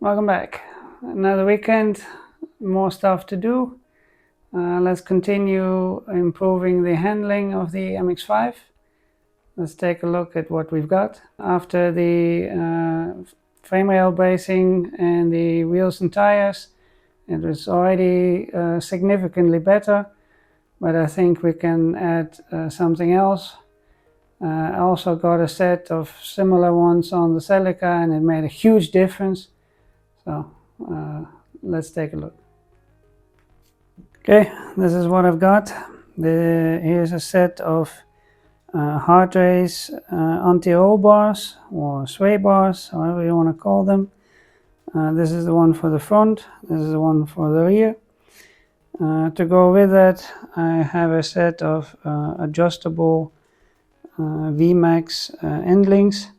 Welcome back. Another weekend, more stuff to do. Let's continue improving the handling of the MX-5. Let's take a look at what we've got. After the frame rail bracing and the wheels and tires, it was already significantly better, but I think we can add something else. I also got a set of similar ones on the Celica and it made a huge difference. So let's take a look. Okay, this is what I've got. Here's a set of Hardrace anti-roll bars or sway bars, however you want to call them. This is the one for the front, this is the one for the rear. To go with that, I have a set of adjustable VMAX end links.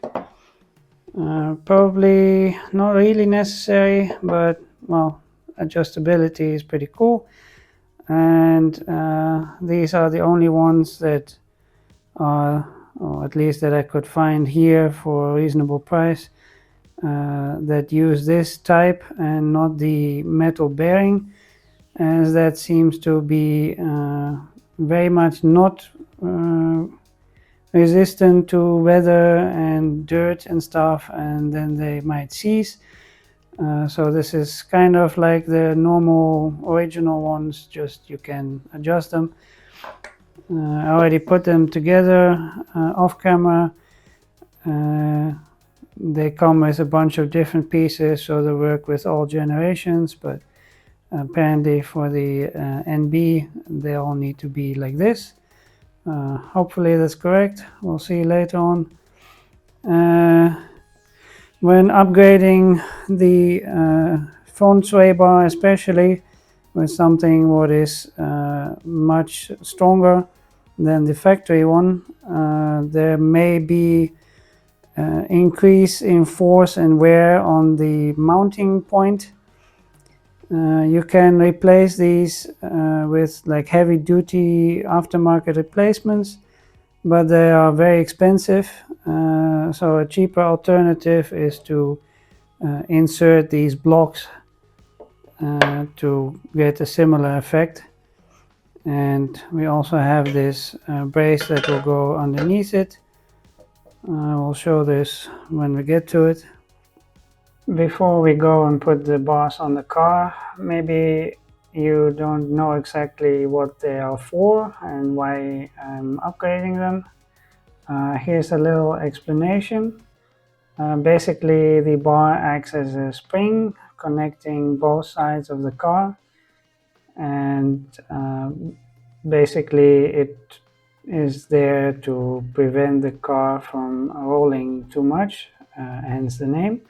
Probably not really necessary, but well, adjustability is pretty cool. And these are the only ones that are, or at least that I could find here for a reasonable price, that use this type and not the metal bearing, as that seems to be very much not resistant to weather and dirt and stuff, and then they might seize. So this is kind of like the normal original ones, just you can adjust them. I already put them together off camera. They come with a bunch of different pieces, so they work with all generations, but apparently for the NB they all need to be like this. Hopefully that's correct. We'll see later on. When upgrading the front sway bar, especially with something what is much stronger than the factory one, there may be increase in force and wear on the mounting point. You can replace these with like heavy duty aftermarket replacements, but they are very expensive. So a cheaper alternative is to insert these blocks to get a similar effect. And we also have this brace that will go underneath it. We'll show this when we get to it. Before we go and put the bars on the car, maybe you don't know exactly what they are for and why I'm upgrading them. Here's a little explanation. Basically, the bar acts as a spring connecting both sides of the car, and basically it is there to prevent the car from rolling too much, hence the name.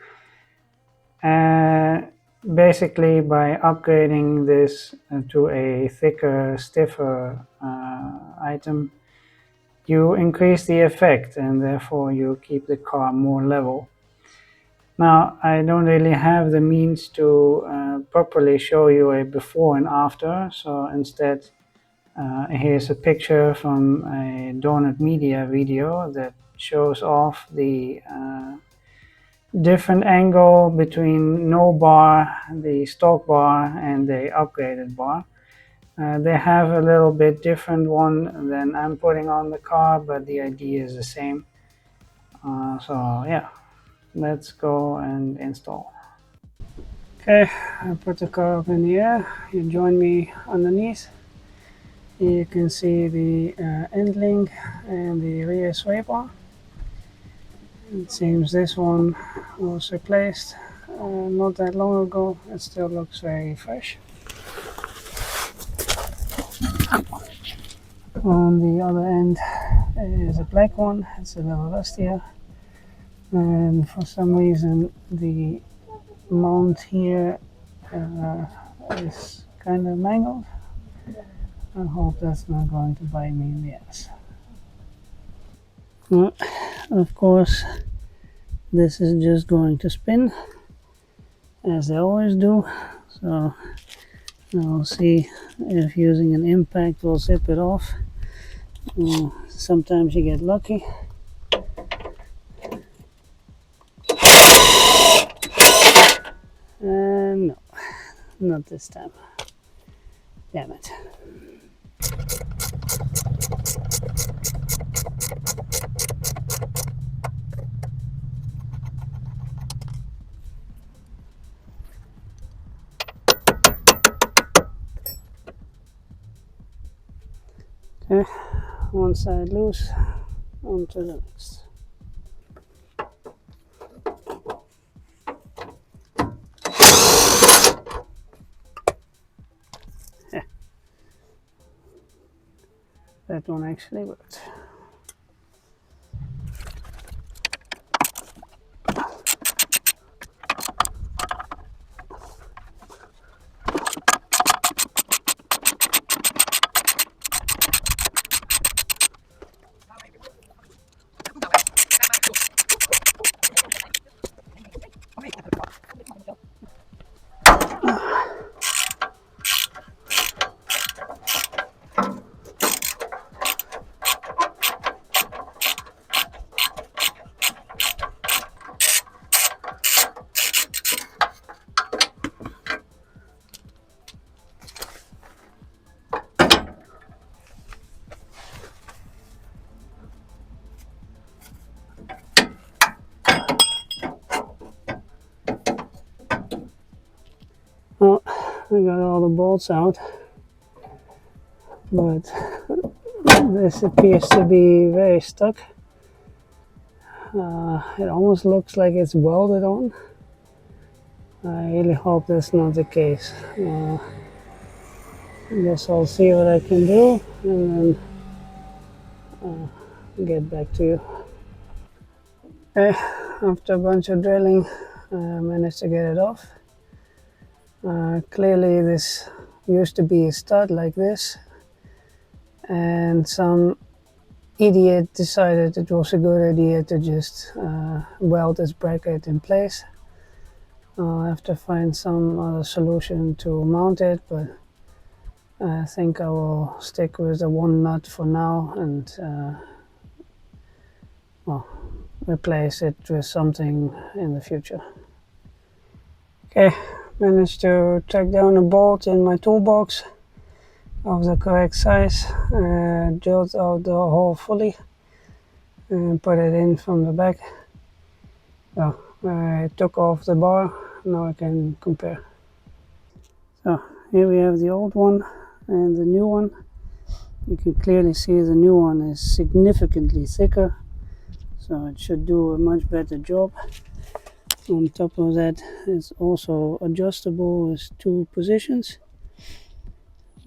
Basically, by upgrading this to a thicker, stiffer item, you increase the effect and therefore you keep the car more level. Now, I don't really have the means to properly show you a before and after, so instead here's a picture from a Donut Media video that shows off the different angle between no bar, the stock bar, and the upgraded bar. They have a little bit different one than I'm putting on the car, but the idea is the same. So yeah, let's go and install. Okay, I put the car up in the air. You join me underneath. Here you can see the end link and the rear sway bar. It seems this one was replaced not that long ago. It still looks very fresh. On the other end is a black one. It's a little rustier, and for some reason the mount here is kind of mangled. I hope that's not going to bite me in the ass. Of course, this is just going to spin as they always do, so I'll see if using an impact will zip it off. Sometimes you get lucky. not this time. Damn it. Okay, one side loose, on to the next. Yeah. That one actually worked. Well, I got all the bolts out, but this appears to be very stuck. It almost looks like it's welded on. I really hope that's not the case. I guess I'll see what I can do and then get back to you. Okay, after a bunch of drilling, I managed to get it off. Clearly this used to be a stud like this, and some idiot decided it was a good idea to just weld this bracket in place. I'll have to find some other solution to mount it, but I think I will stick with the one nut for now and well, replace it with something in the future. Okay, managed to track down a bolt in my toolbox of the correct size, drilled out the hole fully and put it in from the back. So I took off the bar, now I can compare. So here we have the old one and the new one. You can clearly see the new one is significantly thicker, so it should do a much better job. On top of that, it's also adjustable with 2 positions.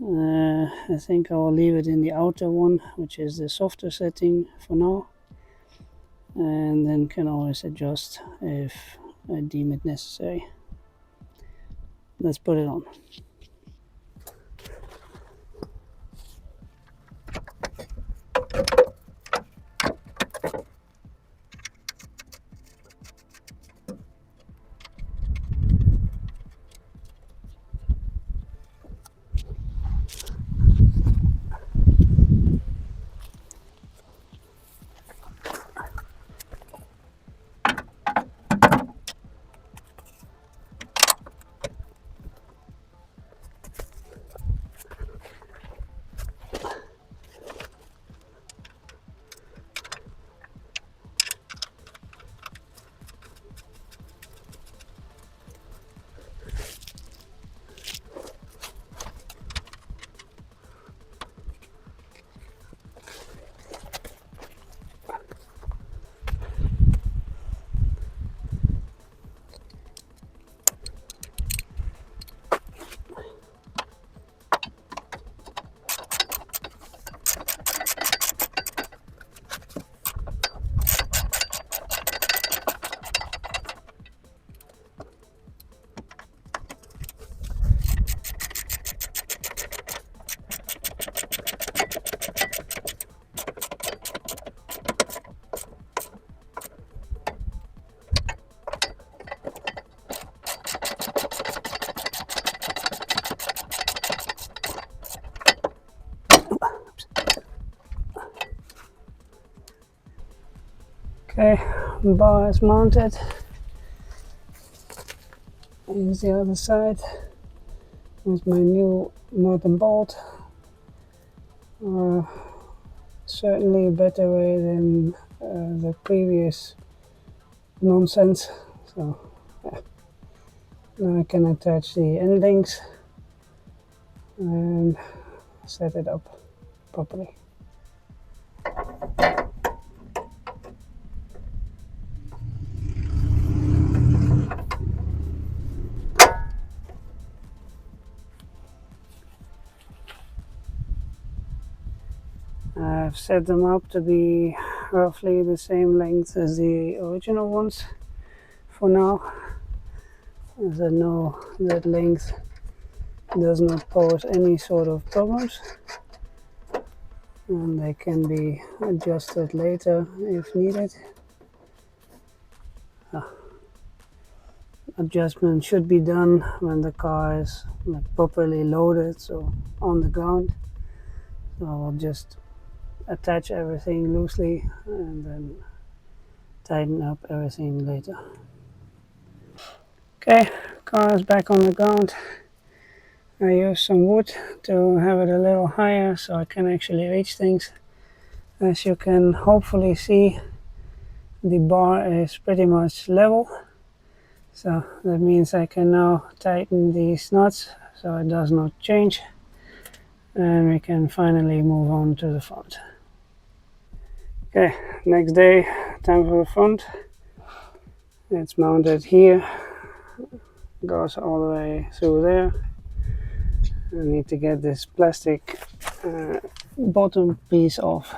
I think I will leave it in the outer one, which is the softer setting for now, and then can always adjust if I deem it necessary. Let's put it on. Okay, bar is mounted. Here's the other side. with my new nut and bolt. Certainly a better way than the previous nonsense. So yeah. Now I can attach the end links and set it up properly. I've set them up to be roughly the same length as the original ones for now, as I know that length does not pose any sort of problems, and they can be adjusted later if needed. Adjustment should be done when the car is properly loaded, so on the ground. So I'll just attach everything loosely and then tighten up everything later. Okay, car is back on the ground. I used some wood to have it a little higher so I can actually reach things. As you can hopefully see, the bar is pretty much level, so that means I can now tighten these nuts so it does not change, and we can finally move on to the front. Okay, next day, time for the front. It's mounted here, goes all the way through there. I need to get this plastic bottom piece off,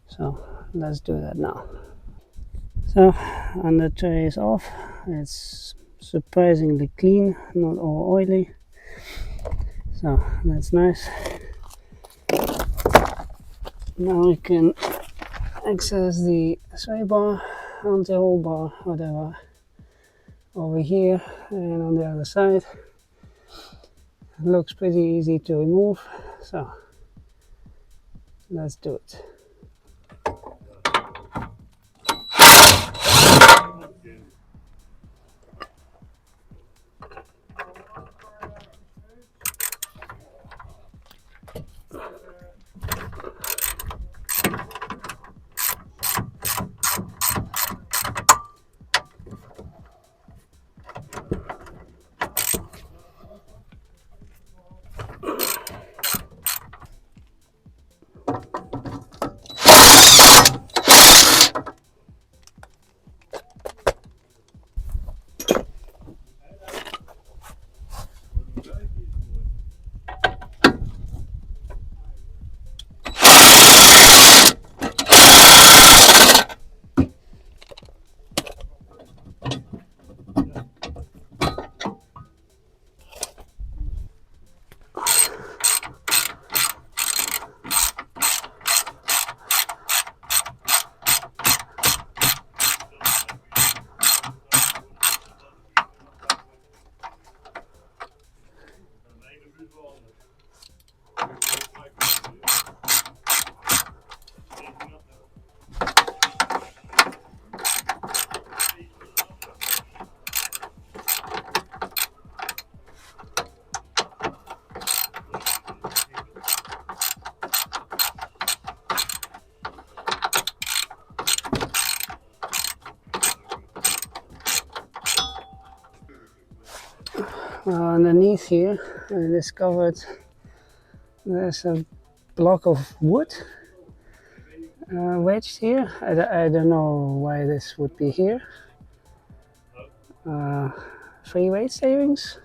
so let's do that now. So under tray is off. It's surprisingly clean, not all oily, so that's nice. Now we can access the sway bar, anti-roll bar, whatever, over here and on the other side. It looks pretty easy to remove, so let's do it. Underneath here, I discovered there's a block of wood wedged here. I don't know why this would be here. Free weight savings?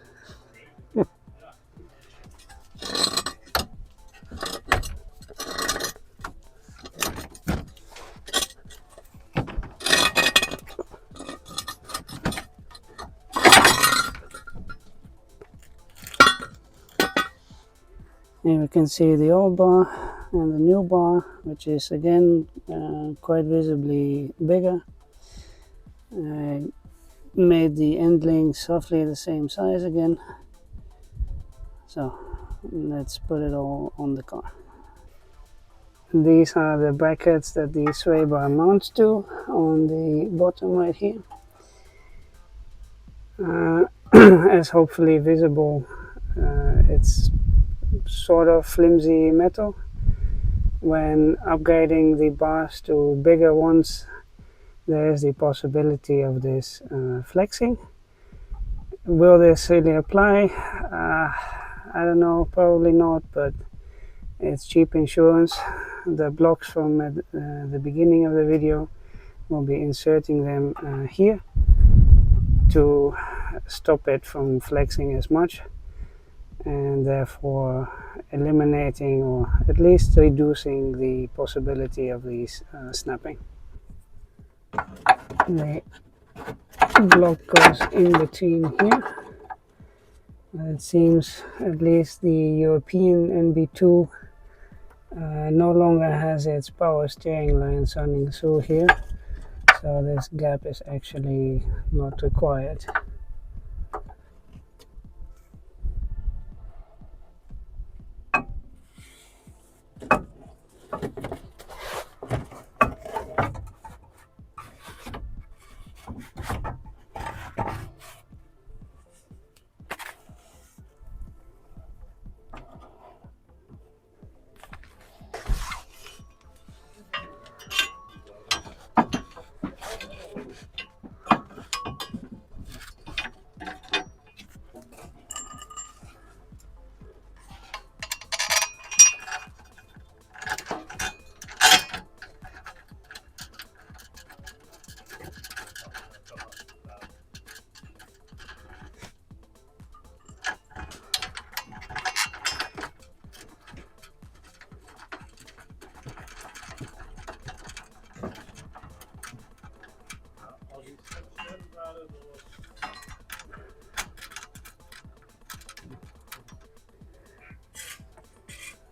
Here we can see the old bar and the new bar, which is again quite visibly bigger. I made the end links roughly the same size again, so let's put it all on the car. These are the brackets that the sway bar mounts to on the bottom right here. As hopefully visible it's sort of flimsy metal. When upgrading the bars to bigger ones, there is the possibility of this flexing. Will this really apply? I don't know, probably not, but it's cheap insurance. The blocks from the beginning of the video, we'll be inserting them here to stop it from flexing as much, and therefore eliminating or at least reducing the possibility of these snapping. The block goes in between here. It seems at least the European NB2 no longer has its power steering lines running through here, so this gap is actually not required.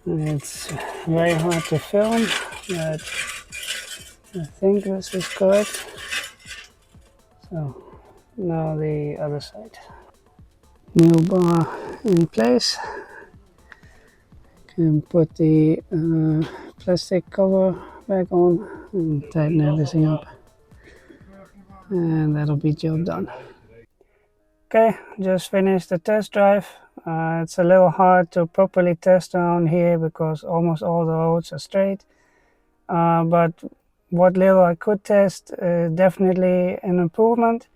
It's very hard to film, but I think this is correct. So now the other side. New bar in place. Can put the plastic cover back on and tighten everything up. And that'll be job done. Okay, just finished the test drive. It's a little hard to properly test around here because almost all the roads are straight. But what little I could test, definitely an improvement.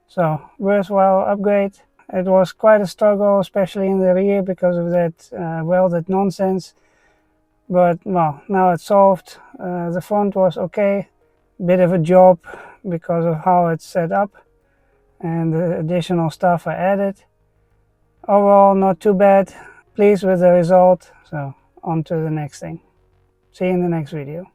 So, worthwhile upgrade. It was quite a struggle, especially in the rear because of that welded nonsense. But, well, now it's solved. The front was okay. Bit of a job because of how it's set up and the additional stuff I added. Overall, not too bad. Pleased with the result. So, on to the next thing. See you in the next video.